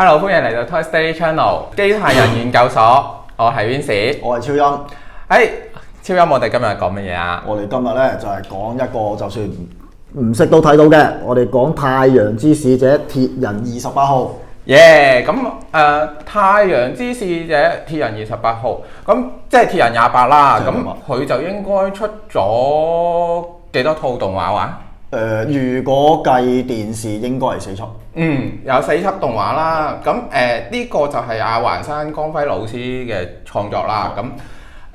Hello， 歡迎嚟到 Toy Story Channel 機械人研究所，我係 Vince， 我係超音。超音，我哋今日講乜嘢啊？我哋今日咧就係講一個就算唔識都睇到嘅，我哋講太陽之使者鐵人28號。耶！咁太陽之使者鐵人28號，咁即係鐵人28啦。咁佢就應該出咗幾多套動畫話？如果計電視應該係4輯。有4輯動畫啦。咁呢個就係阿橫山光輝老師嘅創作啦。咁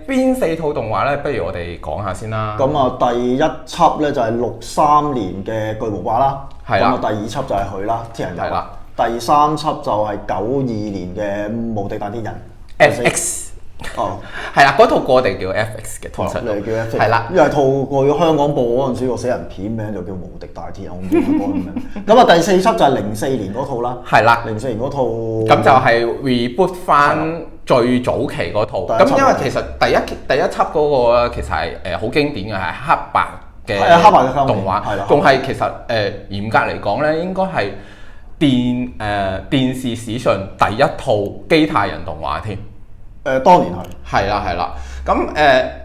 邊4套動畫咧？不如我哋講下先啦。咁啊，第一輯咧就係63年嘅巨無霸啦。係啦。咁啊，第二輯就係佢啦，鐵人28。係啦。第三輯就係92年嘅無敵大鐵人 FX。哦，係啦，嗰套我哋叫 FX 嘅，通常你叫 FX。係啦，因為套過咗香港播嗰陣時個死人片名就叫無敵大鐵人，我唔記得咗咁樣。咁啊，第4輯就係04年嗰套啦。係啦，04年嗰套。咁就係 reboot 翻最早期嗰套。咁因為其實第一輯嗰個咧，其實係好經典嘅，係黑白嘅動畫，仲係其實嚴格嚟講咧，應該係電視史上第一套機械人動畫添。當年係啦，咁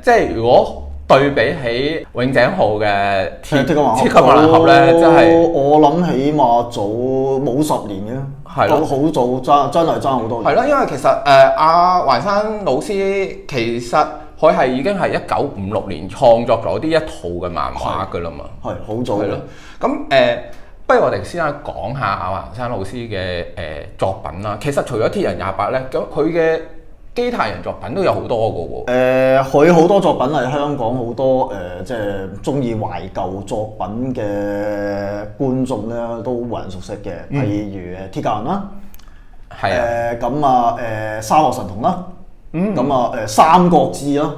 即係如果對比起永井豪嘅超級猛男俠咧，真係我諗起碼早冇10年嘅，都好早真係爭好多。係咯，因為其實阿橫山老師其實佢係已經係1956年創作咗呢一套嘅漫畫㗎啦嘛，係好早嘅。咁不如我哋先講下阿橫山老師嘅作品啦。其實除咗鐵人28咧，咁佢嘅機械人作品都有好多個喎。佢好多作品係香港好多即係中意懷舊作品嘅觀眾咧都為人熟悉嘅，譬如鐵甲人啦，係啊，咁啊沙漠神童啦，咁啊三國志啦，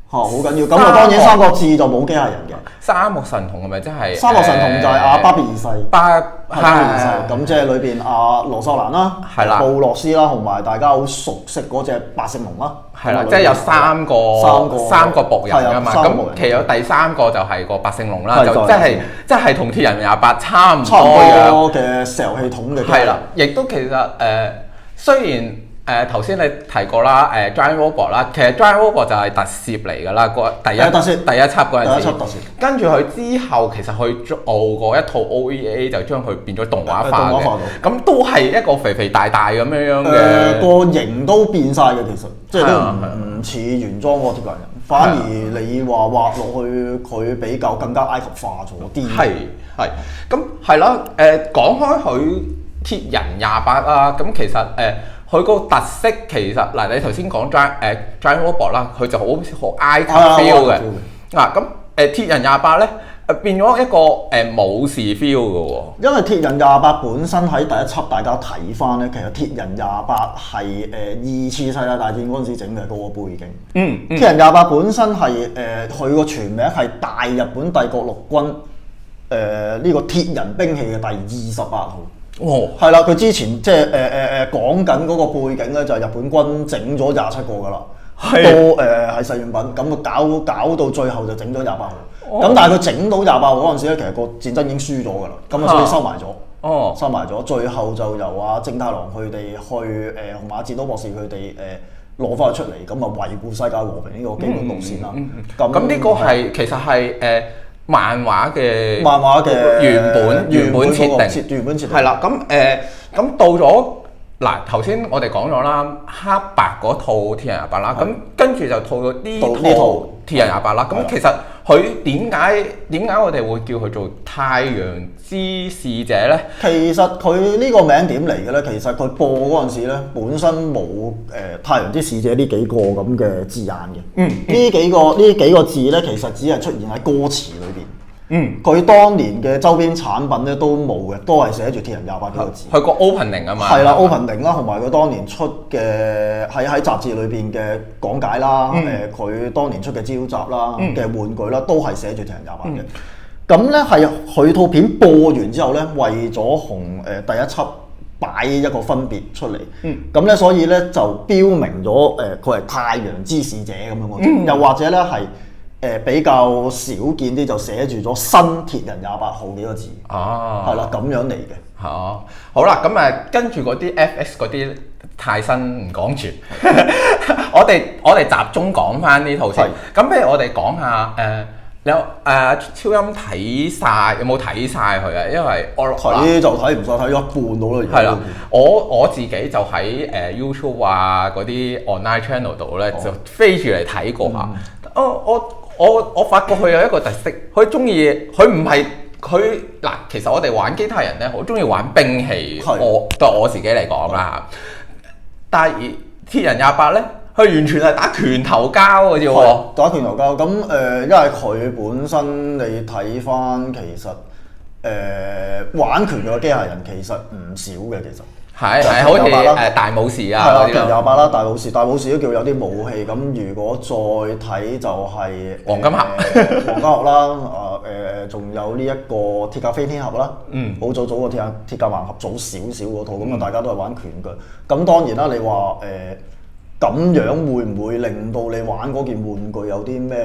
好緊要。咁啊當然三國志就冇機械人嘅。沙漠神童係咪即係？沙漠神童就係阿巴比二世。巴比二世，咁即係裏邊阿羅秀蘭啦，係啦，布洛斯啦，同埋大家好熟悉嗰隻白聖龍啦，係啦，即係有三個僕人㗎嘛。咁其有第三個就係個白聖龍啦，就即係同鐵人28差唔多嘅石油系統嘅。係啦，亦都其實雖然。頭先你提過啦，Giant Robot 啦，其實 Giant Robot 就係特攝嚟㗎啦，第一輯嗰陣時。跟住佢之後其實佢做過一套 OVA， 就將佢變咗動畫化嘅。咁都係一個肥肥大大咁樣嘅。個型都變晒嘅，其實即係都唔似原裝嗰個鐵人，反而你話畫落去佢比較更加埃及化咗啲。係，咁係啦。講開佢鐵人28啦，咁其實佢個特色其實嗱，你頭先講 Giant Robot 啦，佢就好似埃及 feel 嘅。咁鐵人28咧變咗一個武士 feel 嘅喎。因為鐵人28本身喺第一輯大家睇翻咧，其實鐵人28係2次世界大戰嗰陣時整嘅嗰個背景。鐵人28本身係佢個全名係大日本帝國陸軍呢個鐵人兵器嘅第28號。係啦，佢之前即係講緊嗰個背景咧，就係日本軍整咗27個㗎啦，都係試驗品，咁啊搞到最後就整咗28號。咁但係佢整到28號嗰陣時咧，其實個戰爭已經輸咗㗎啦，咁啊所以收埋咗，收埋咗，最後就由阿正太郎佢哋去同馬戰刀博士佢哋攞翻佢出嚟，咁啊維護世界和平呢個基本路線啦。咁呢個係其實係漫畫嘅原本設定係啦，咁到咗嗱，頭先我哋講咗啦，黑白嗰套鐵人28啦，咁跟住就套咗呢套鐵人28啦。咁其實佢點解我哋會叫佢做太陽之使者咧？其實佢呢個名點嚟嘅咧？其實佢播嗰陣時咧，本身冇太陽之使者呢幾個咁嘅字眼嘅。呢幾個字咧，其實只係出現喺歌詞裏邊。佢當年嘅周邊產品咧都冇嘅，都係寫住鐵人28呢個字。佢個 opening 啊嘛。係啦，opening 啦，同埋佢當年出嘅喺雜誌裏邊嘅講解啦，佢當年出嘅招集啦嘅玩具啦，都係寫住鐵人28嘅。咁咧係佢套片播完之後咧，為咗同第一輯擺一個分別出嚟，咁咧所以咧就標明咗佢係太陽之使者咁樣嘅，又或者咧係。比較少見啲就寫住咗新鐵人28號幾個字，係啦咁樣嚟嘅。好啦，咁跟住嗰啲 FX 嗰啲太新唔講住，我哋集中講翻呢套先。咁不如我哋講下有超音睇晒，有冇睇晒佢啊？因為我睇就睇唔晒，睇咗一半到啦。係啦，我自己就喺YouTube 啊嗰啲 online channel 度咧，就飛住嚟睇過下。我發覺佢有一個特色，佢中意佢唔係佢嗱，其實我哋玩機械人咧，好中意玩兵器。對我自己嚟講啦，但係鐵人28咧。佢完全係打拳頭交嘅啫喎，打拳頭交咁因為佢本身你睇翻其實玩拳嘅機械人其實唔少嘅，其實係好似大武士啊，係啦，鐵人28啦，大武士都叫有啲武器。咁如果再睇就係黃金俠啦，仲有呢一個鐵甲飛天俠啦，好早個鐵甲蠻俠早少少嗰套，咁啊大家都係玩拳腳。咁當然啦，你話咁樣會唔會令到你玩嗰件玩具有啲咩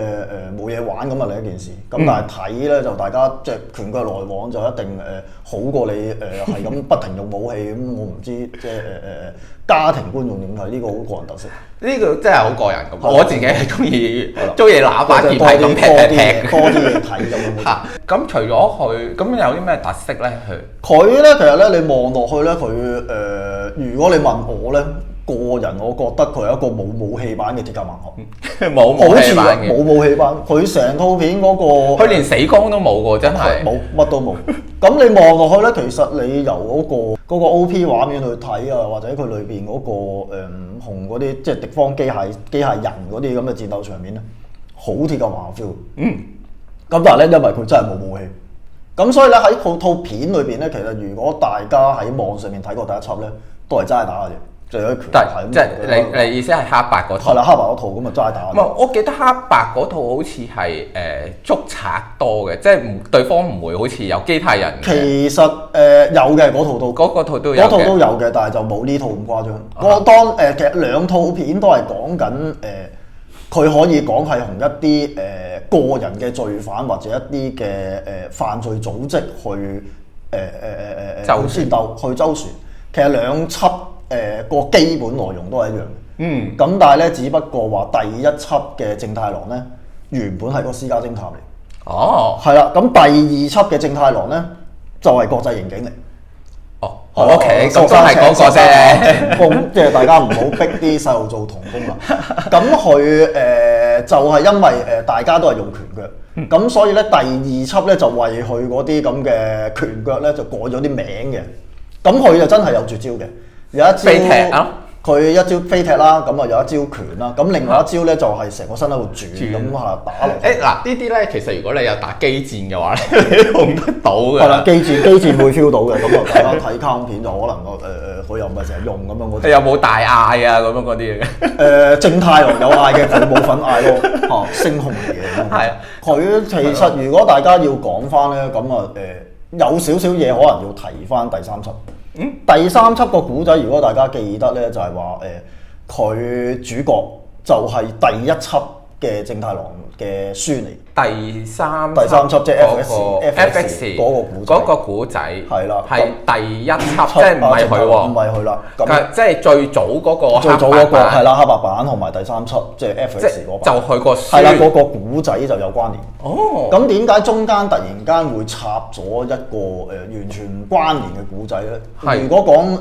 冇嘢玩咁啊？另一件事。咁但係睇咧就大家即係拳腳來往就一定好過你係咁不停用武器咁。我唔知即係家庭觀眾點睇呢個好個人特色。呢個真係好個人咁。我自己係中意喇叭劍係咁劈多啲嘢睇咁樣。咁除咗佢，咁有啲咩特色咧？佢咧其實咧你望落去咧佢如果你問我咧。個人我覺得佢係一個冇武器版嘅鐵甲蠻俠，冇武器版嘅，冇武器版。佢成套片嗰個，佢連死光都冇喎，真係冇乜都冇。咁你望落去咧，其實你由嗰個 OP 畫面去睇啊，或者佢裏邊嗰個紅嗰啲即係敵方機械人嗰啲咁嘅戰鬥場面咧，好鐵甲蠻俠 feel。咁但係咧，因為佢真係冇武器，咁所以咧喺套片裏邊咧，其實如果大家喺網上面睇過第一輯咧，都係齋打嘅啫。即係你意思係黑白嗰套？係啦，黑白嗰套咁啊齋打。唔係，我記得黑白嗰套好似係捉賊多嘅，即係對方唔會好似有機械人。其實有嘅嗰套都，嗰套都有嘅，但係就冇呢套咁誇張。其實兩套片都係講緊佢可以講係同一啲個人嘅罪犯或者一啲嘅犯罪組織去周旋。其實兩輯。個基本內容都係一樣嘅，咁但係咧，只不過話第一輯嘅正太郎咧，原本係個私家偵探嚟，係啦，咁第二輯嘅正太郎咧就係國際刑警嚟。OK，咁都係嗰個啫，童工，即係大家唔好逼啲細路做童工啦。咁佢就係因為大家都係用拳腳，咁所以咧第二輯咧就為佢嗰啲咁嘅拳腳咧就改咗啲名嘅，咁佢就真係有絕招嘅。有一招飛踢啊！佢一招飛踢啦，咁啊有一招拳啦，咁另外一招咧就係成個身喺度轉咁啊打落。嗱呢啲咧，其實如果你有打機戰嘅話咧，你用得到嘅。係啦，機戰會 feel 到嘅，咁啊大家睇卡通片就可能佢又唔係成日用咁樣嗰啲。有冇大嗌啊咁樣嗰啲嘅？正太郎有嗌嘅，佢冇份嗌咯。猩紅嘢。係啊，佢其實如果大家要講翻咧，咁啊有少少嘢可能要提翻第三輯。第三輯個古仔，如果大家記得咧，就係話佢主角就係第一輯嘅正太郎嘅孫嚟。第三輯即係 FX 嗰個古仔係啦，係第一輯，即係唔係佢喎？唔係佢啦，即係最早嗰個係啦，黑白版同埋第三輯即係 FX 嗰版，就佢個係啦，嗰個古仔就有關聯。哦，咁點解中間突然間會插咗一個完全唔關聯嘅古仔咧？如果講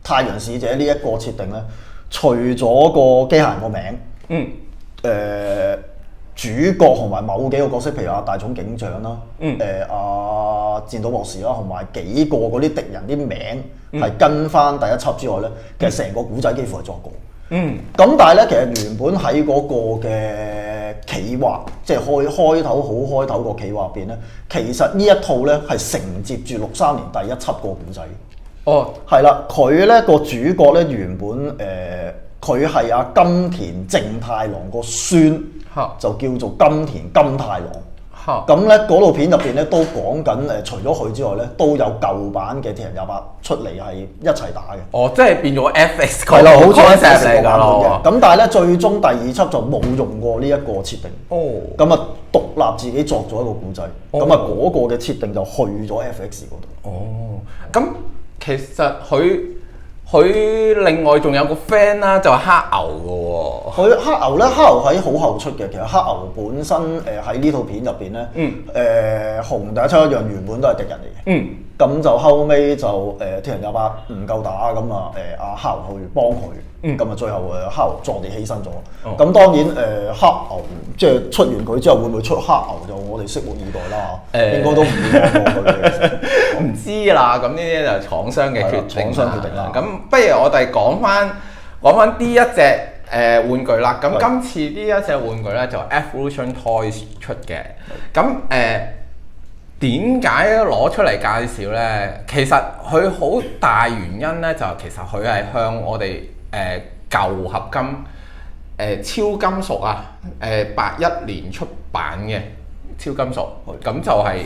太陽使者呢一個設定咧，除咗個機械人個名，主角同埋某幾個角色，譬如大冢警長啦，戰島博士啦，同埋幾個嗰啲敵人啲名係跟翻第一輯之外咧，其實成個古仔幾乎係作過。咁但係咧，其實原本喺嗰個嘅企劃，即係開頭好開頭個企劃入邊咧，其實呢一套咧係承接住63年第一輯個古仔。係啦，佢咧個主角咧原本佢係阿金田正太郎個孫。就叫做金田金太郎，咁咧嗰套片入邊咧都講緊除咗佢之外咧，都有舊版嘅鐵人28出嚟係一齊打嘅。哦，即係變咗 FX 係啦，好似 FX 嚟㗎咯。咁但係咧，最終第2輯就冇用過呢一個設定。哦。咁啊，獨立自己作咗一個故仔。咁啊，嗰個嘅設定就去咗 FX 嗰度。哦。咁其實佢另外仲有個 friend 啦，就係黑牛嘅喎。佢黑牛咧，黑牛喺好後出嘅。其實黑牛本身喺呢套片入邊咧，紅第一輯一樣原本都係敵人嚟嘅。咁就後尾就鐵人28唔夠打，咁啊阿黑牛去幫佢，咁啊最後黑牛壯烈犧牲咗。咁當然黑牛即係出完佢之後會唔會出黑牛就我哋拭目以待啦。應該都唔會我唔知啦，咁呢啲就廠商嘅決定啦。咁不如我哋講翻呢一隻玩具啦。咁今次呢一隻玩具咧就 Evolution Toys 出嘅。咁點解攞出嚟介紹呢？其實佢好大原因呢，就其實佢係向我哋舊合金超金屬啊81年出版嘅超金屬，咁就係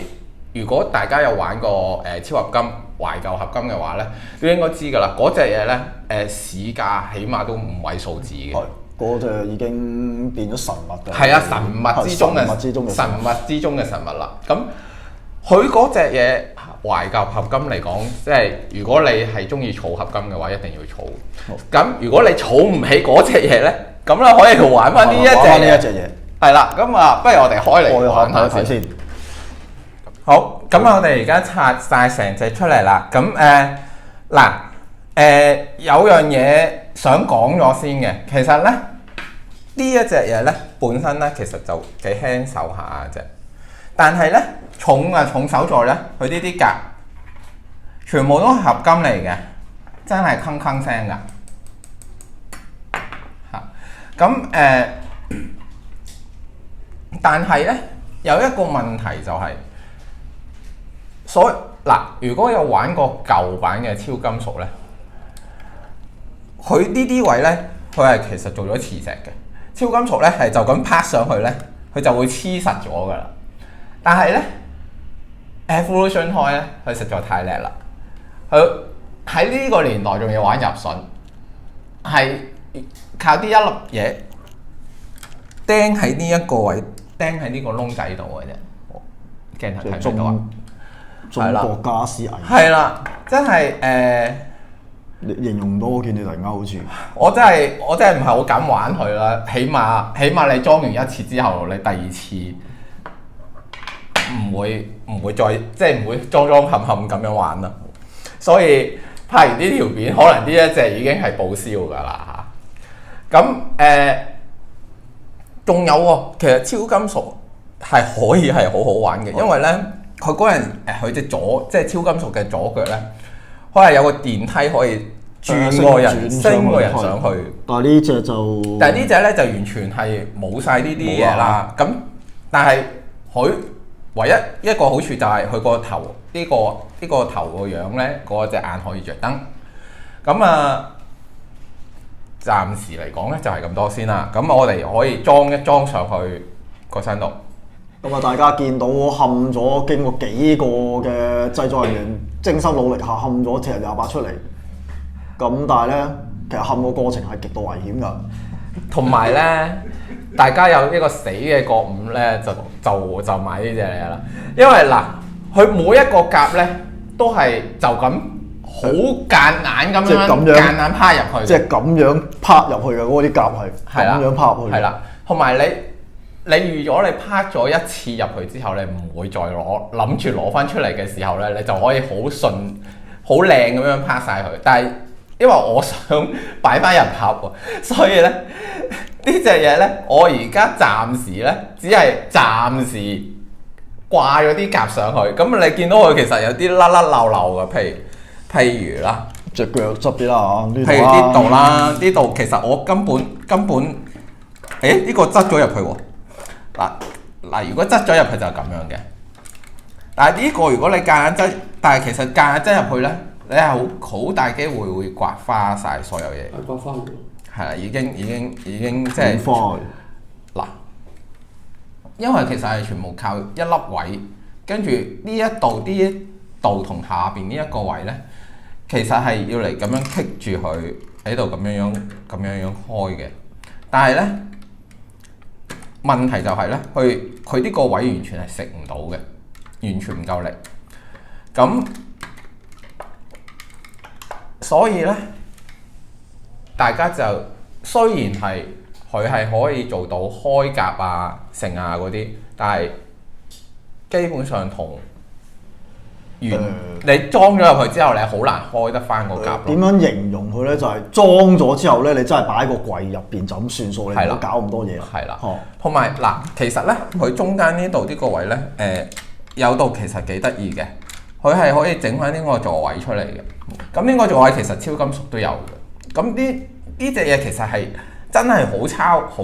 如果大家有玩過超合金懷舊合金嘅話呢，都應該知㗎啦。嗰隻嘢呢，市價起碼都5位數字嘅。嗰隻已經變咗神物㗎。係啊，神物之中嘅神物啦。咁佢嗰隻嘢懷舊合金嚟講，即係如果你係中意儲合金嘅話，一定要儲。咁如果你儲唔起嗰隻嘢咧，咁咧可以玩翻呢一隻嘢。係啦，咁啊，不如我哋開嚟玩下先。好，咁我哋而家拆晒成隻出嚟啦。咁有樣嘢想講咗先嘅，其實咧呢一隻嘢咧本身咧其實就幾輕手下嘅啫。但係咧重手在咧，佢呢啲甲全部都係合金嚟嘅，真係鏗鏗聲㗎嚇。咁但係咧有一個問題就係、如果有玩過舊版嘅超金屬咧，佢呢啲位咧，佢係其實做咗磁石嘅。超金屬咧係就咁拍上去咧，佢就會黐實咗㗎啦。但係咧 Evolution Toy 咧，佢實在太叻啦！佢喺呢個年代仲要玩入榫，係靠啲一粒嘢釘喺呢一個位，釘喺呢個窿仔度嘅啫。鏡頭睇唔睇到啊？中國家私藝係啦，真係你形容唔到，我見你突然間好似我真係唔係好敢玩佢啦。起碼你裝完一次之後，你第二次唔會再即係唔會裝冚冚咁樣玩啦。所以拍完呢條片，可能呢一隻已經係報銷㗎啦嚇。咁仲有喎，其實超金屬係可以係好好玩嘅，因為咧佢嗰人佢隻左即係超金屬嘅左腳咧，佢係有個電梯可以轉個人升個人上去。但係呢隻咧就完全係冇晒呢啲嘢啦。咁但係佢唯一一個好處就係佢個頭呢個頭個樣咧，嗰隻眼可以着燈。咁啊，暫時嚟講咧就係咁多先啦。咁我哋可以裝一裝上去個身度。咁啊，大家見到冚咗經過幾個嘅製作人員精心努力下冚咗鐵人28出嚟。咁但係咧，其實冚個過程係極度危險㗎。同埋咧，大家有呢個死嘅覺悟咧，就買呢隻嘢啦。因為嗱，佢每一個甲咧都係就咁好夾硬咁樣趴入去，即係咁樣趴入去嘅嗰啲甲係咁樣趴入去。係啦，同埋你預咗你趴咗一次入去之後，你唔會再諗住攞翻出嚟嘅時候咧，你就可以好順好靚咁樣趴晒佢。但係因為我想擺翻入盒喎，所以咧呢隻嘢咧，我而家暫時咧只係暫時掛咗啲甲上去。咁你見到佢其實有啲甩甩漏漏嘅，譬如啦，隻腳側邊啦，譬如呢度啦，呢度其實我根本，呢個側咗入去喎。嗱，如果側咗入去就係咁樣嘅。但係呢個如果你夾硬側，但係其實夾硬側入去咧，你係好大機會會刮花晒所有嘢。刮花嘅。係啦，已經即係花。嗱，因為其實係全部靠一粒位，跟住呢一度同下邊呢一個位咧，其實係要嚟咁樣棘住佢喺度咁樣開嘅。但係咧問題就係咧，佢呢個位完全係食唔到嘅，完全唔夠力。咁所以咧，大家就雖然係佢係可以做到開甲啊、成啊嗰啲，但係基本上同你裝咗入去之後，你好難開得翻個甲。點樣形容佢咧？就係裝咗之後咧，你真係擺喺個櫃入邊就咁算數，你唔好搞咁多嘢。係啦，同埋嗱，其實咧，佢中間呢度呢個位咧，有度其實幾得意嘅，佢係可以整翻呢個座位出嚟嘅。咁呢個座位其實超金屬都有嘅。咁呢隻嘢其實係真係好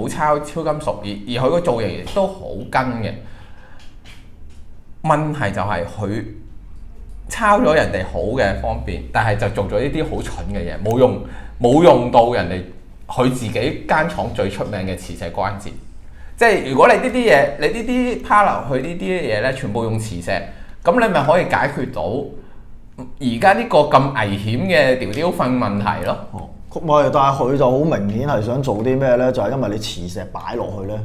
抄超金屬，而佢個造型亦都好跟嘅。問題就係佢抄咗人哋好嘅方便，但係就做咗呢啲好蠢嘅嘢，冇用到人哋佢自己間廠最出名嘅磁石關節。即係如果你呢啲嘢，你呢啲趴落去呢啲嘢咧，全部用磁石，咁你咪可以解決到而家呢個咁危險嘅吊吊瞓問題咯。但係佢就好明顯係想做啲咩咧？就係因為你磁石擺落去咧，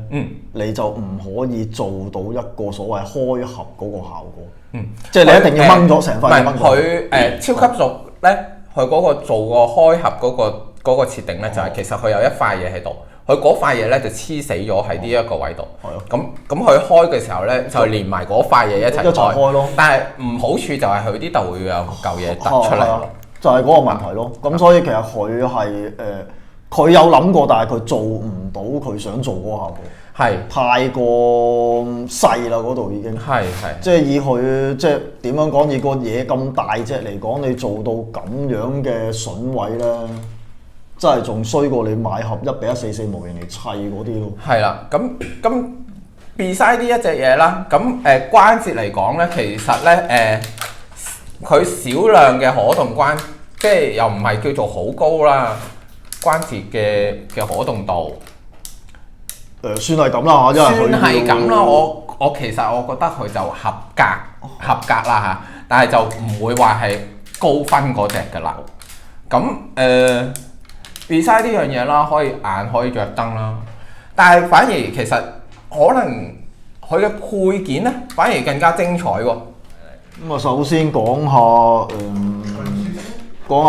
你就唔可以做到一個所謂開合嗰個效果。即係你一定要掹咗成塊。唔係佢超級屬咧，佢嗰個做個開合嗰個設定咧，就係其實佢有一塊嘢喺度，佢嗰塊嘢咧就黐死咗喺呢一個位度。咁佢開嘅時候咧，就連埋嗰塊嘢一齊開咯。但係唔好處就係佢呢度會有嚿嘢突出嚟。就係嗰個問題咯，咁所以其實佢係佢有諗過，但係佢做唔到佢想做嗰個效果，係太過細啦，嗰度已經係即係以佢即係點樣講，以個嘢咁大隻嚟講，你做到咁樣嘅筍位咧，真係仲衰過你買盒1:144模型嚟砌嗰啲咯。係啦，咁 beside 呢一隻嘢啦，咁關節嚟講咧，其實咧佢少量嘅可動關，即係又唔係叫做好高啦，關節嘅可動度，算係咁啦嚇，算係咁啦。我其實我覺得佢就合格啦嚇，但係就唔會話係高分嗰隻㗎啦。咁beside 呢樣嘢啦，可以眼可以着燈啦，但係反而其實可能佢嘅配件咧，反而更加精彩喎。咁啊，首先講下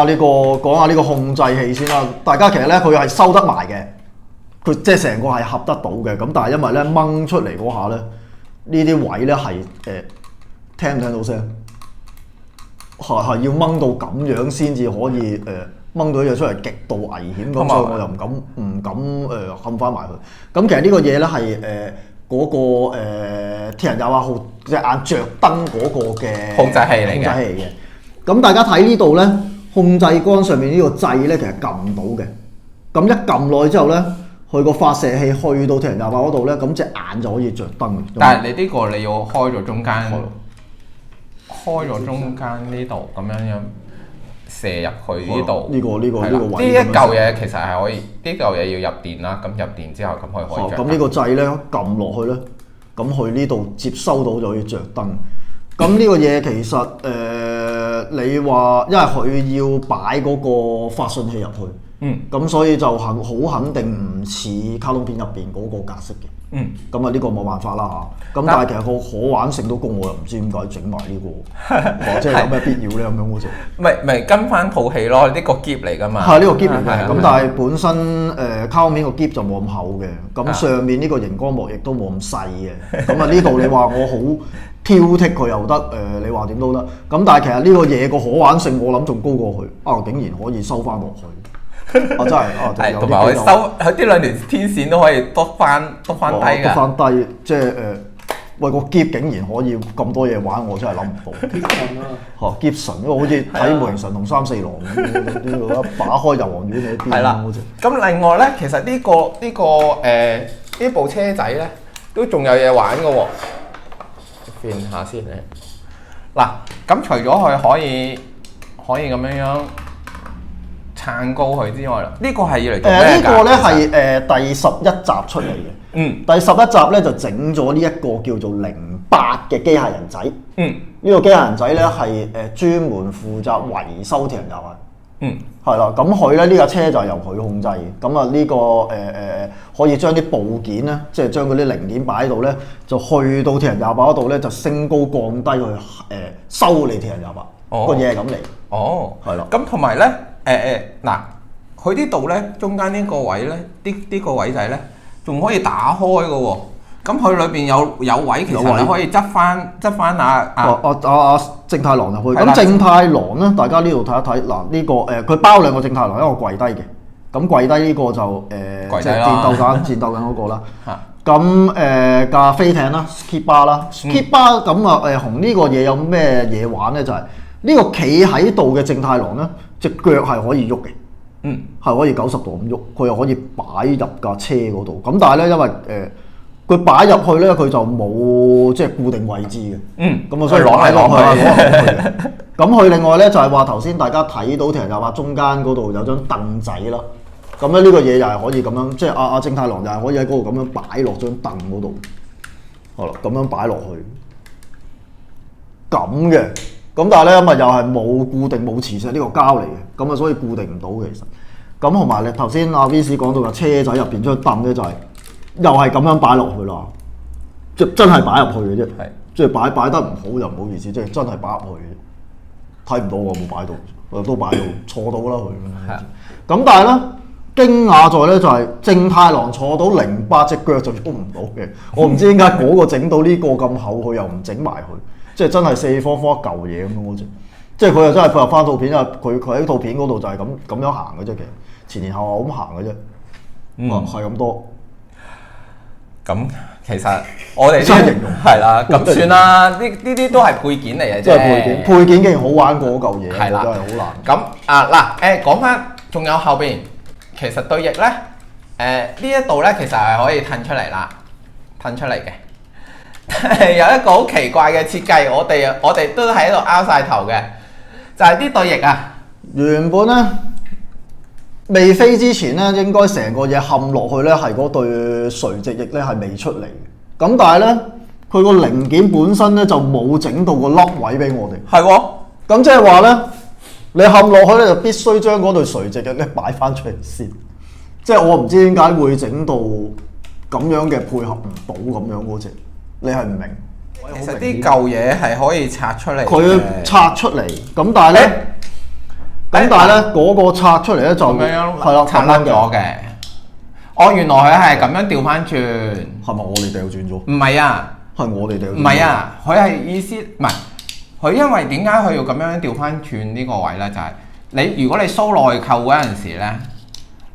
呢個控制器先啦。大家其實咧，佢係收得埋嘅，佢即係成個係合得到嘅。咁但係因為咧掹出嚟嗰下咧，呢啲位咧係聽唔聽到聲？係要掹到咁樣先至可以掹到嘢出嚟，極度危險咁，所以我又唔敢冚翻埋佢。咁其實呢個嘢咧係嗰個鐵人28號隻眼着燈嗰個嘅控制器嚟嘅。咁大家睇呢度咧，控制桿上面呢個掣咧，其實撳唔到嘅。咁一撳落去之後咧，佢個發射器去到鐵人28嗰度咧，咁隻眼就可以着燈。但係你呢個你要開咗中間，呢度咁樣射入去呢度。呢個位。呢一嚿嘢其實係可以，呢嚿嘢要入電啦。咁入電之後咁佢可以着燈。咁呢個掣咧撳落去咧，咁佢呢度接收到就可以着燈。咁呢個嘢其實你話，因為佢要擺嗰個發信器入去，咁所以就好肯定唔似卡通片入邊嗰個格式嘅。咁啊呢個冇辦法啦嚇。咁但係其實個可玩性都高，我又唔知點解整埋呢個，即係有咩必要咧咁樣好似。咪跟翻套戲咯，呢個篋嚟㗎嘛。係呢個篋嚟嘅，咁但係本身卡通片個篋就冇咁厚嘅，咁上面呢個熒光幕亦都冇咁細嘅。咁啊呢度你話我好挑剔佢又得，你話點都得。咁但係其實呢個嘢個可玩性我諗仲高過佢，竟然可以收翻落去。真係同埋佢收佢啲兩條天線都可以篤翻低㗎。篤翻低，即係喂個篋竟然可以咁多嘢玩，我真係諗唔到。Gibson 因為好似睇模型神同三四郎咁，打開油黃魚喺邊。係啦。咁另外咧，其實呢部車仔咧都仲有嘢玩㗎喎。變下先咧。嗱，咁除咗佢可以咁樣撐高佢之外啦，呢個係要嚟做咩㗎？呢個咧係第11集出嚟嘅。第11集咧就整咗呢一個叫做08嘅機械人仔。呢個機械人仔咧係專門負責維修鐵人廿八。係啦，咁佢咧呢架車就係由佢控制嘅。咁啊呢個可以將啲部件咧，即係將嗰啲零件擺喺度咧，就去到鐵人廿八嗰度咧，就升高降低去修理鐵人廿八。個嘢係咁嚟。係啦。咁同埋咧嗱，佢呢度咧中間呢個位咧，呢個位仔咧。仲可以打開嘅喎，咁佢裏邊有位，其實你可以執翻正太郎入去。咁正太郎咧，大家呢度睇一睇嗱，呢個佢包兩個正太郎，一個跪低嘅，咁跪低呢個就即係戰鬥緊嗰個啦。咁架飛艇啦 ，Skip Bar 啦 ，Skip Bar 咁啊同呢個嘢有咩嘢玩咧？就係呢個企喺度嘅正太郎咧，隻腳係可以喐嘅。係可以90度咁喐，佢又可以擺入架車嗰度。咁但係咧，因為佢擺入去咧，佢就冇即係固定位置嘅。咁啊，所以攞嚟攞去嘅。咁佢另外咧就係話頭先大家睇到鐵人廿八中間嗰度有張凳仔啦。咁咧呢個嘢又係可以咁樣，即係阿正太郎又係可以喺嗰度咁樣擺落張凳嗰度。好啦，咁樣擺落去。咁嘅。咁但係咧，又係冇固定冇磁石呢個膠嚟嘅，咁啊所以固定唔到嘅其實。咁同埋你頭先阿 Vince 講到架車仔入邊張凳咧，就係又係咁樣擺落去啦，即真係擺入去嘅啫。即係擺得唔好就唔好意思，即係真係擺入去嘅。睇唔到我冇擺到，都擺到坐到啦佢。咁但係咧，驚訝在咧就係正太郎坐到08隻腳就喐唔到嘅。我唔知點解嗰個整到呢個咁厚，佢又唔整埋佢。即係真係四方方一嚿嘢咁樣嗰隻，即係佢又真係配合翻套片，因為佢喺套片嗰度就係咁樣行嘅啫，其實前前後後咁行嘅啫，係咁多。咁其實我哋真係形容係啦，咁算啦，呢啲都係配件嚟嘅啫。即係配件竟然好玩過嗰嚿嘢，係啦，真係好難。咁講翻，仲有後邊，其實對翼咧，呢一度咧其實係可以褪出嚟啦，褪出嚟嘅。有一個好奇怪嘅設計，我哋都喺度拗晒頭嘅，就係啲對翼啊。原本咧未飛之前咧，應該成個嘢冚落去咧，係嗰對垂直翼咧係未出嚟嘅。咁但係咧，佢個零件本身咧就冇整到個凹位俾我哋。係喎。咁即係話咧，你冚落去咧就必須將嗰對垂直翼咧擺翻出嚟先。即係我唔知點解會整到咁樣嘅配合唔到咁樣嗰隻。你係唔明？其實啲舊嘢係可以拆出嚟。佢拆出嚟，咁但係咧，嗰個拆出嚟咧就咁樣係啦，拆甩咗嘅。哦，原來佢係咁樣調翻轉。係咪我哋掉轉咗？唔係啊，係我哋掉轉。唔係啊，佢係意思唔係佢，因為點解佢要咁樣調翻轉呢個位咧？就係你如果你蘇內扣嗰陣時咧，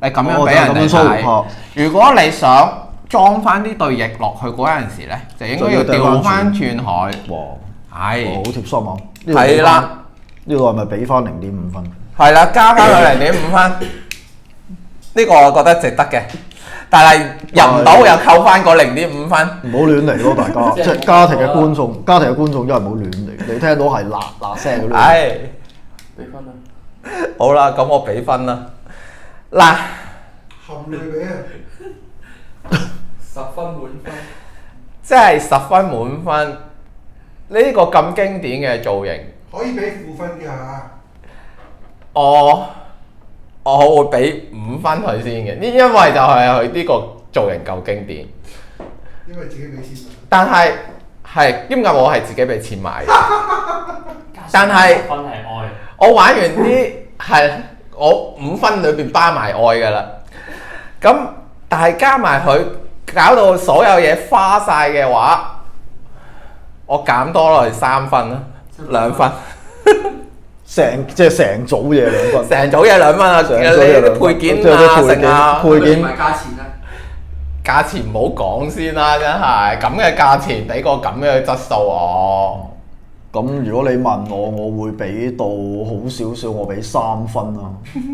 你咁樣俾人哋睇。如果你想裝翻啲對翼落去嗰陣時咧，就應該要調翻轉佢。哇！係。好貼心啊！係啦，呢個係咪俾翻0.5分？係啦，加翻佢0.5分。呢個我覺得值得嘅，但係入唔到又扣翻個0.5分。唔好亂嚟咯，大家即係家庭嘅觀眾，真係唔好亂嚟。你聽到係嗱聲嗰啲。係。俾分啦。好啦，咁我俾分啦。嗱。含你俾啊！ 10分滿分，即係10分滿分。呢個咁經典嘅造型，可以俾負分㗎。我會俾5分佢先嘅，因為就係佢呢個造型夠經典。因為自己俾錢買。但係點解我係自己俾錢買嘅？但係我玩完啲係我5分裏邊包埋愛㗎啦。咁但係加埋佢。搞到所有嘢花晒嘅話，我減多落去3分啦，2分。即係成組嘢2分。成組嘢2分啊！你啲配件啊、成啊，配件唔係價錢咧？價錢唔好講先啦，真係咁嘅價錢俾個咁嘅質素我。咁如果你問我會俾到好少少，我俾3分啦。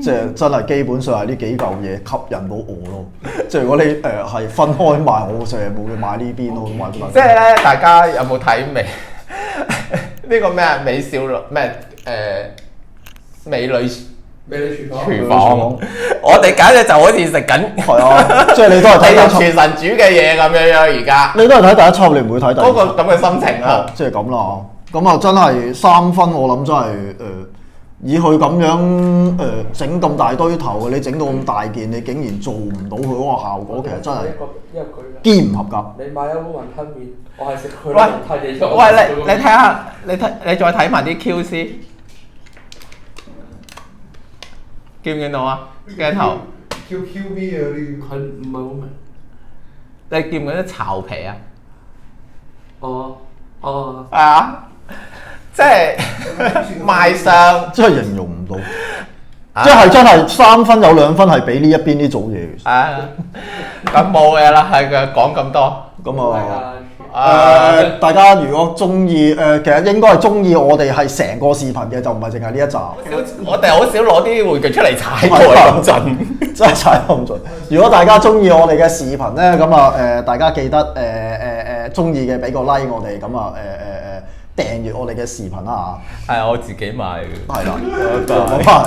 即係真係基本上係呢幾嚿嘢吸引到我咯。即係如果你係分開買，我成日冇去買呢邊咯，買即係咧，大家有冇睇呢個咩美少女咩美女廚房我哋簡直就好似食緊係啊，即係你都係睇第一輯廚神煮嘅嘢咁樣而家。你都係睇第一輯，你唔會睇第二輯。嗰個咁嘅心情啊，即係咁啦。咁啊，真係3分，我諗真係以佢咁樣整咁大堆頭，你整到咁大件，你竟然做唔到佢嗰個效果，其實真係堅唔合格。你買一碗雲吞麵，我係食佢喂雲吞嘢咗。喂，你睇下，你再睇埋啲 QC， 見唔見到啊？鏡頭 QQV 啊啲，佢唔係好明。你見唔見到巢皮啊？哦，係啊，即係賣相，真係形容唔到。即係真係3分有2分係俾呢一邊啲組嘢嘅。咁冇嘢啦，係佢講咁多。咁大家如果中意其實應該係中意我哋係成個視頻嘅，就唔係淨係呢一集。我哋好少攞啲玩具出嚟踩台咁盡，真係踩咁盡。如果大家中意我哋嘅視頻咧，咁啊大家記得中意嘅俾個 like 我哋，咁啊訂閱我哋嘅視頻啦嚇。係我自己買嘅。係啦，咁係。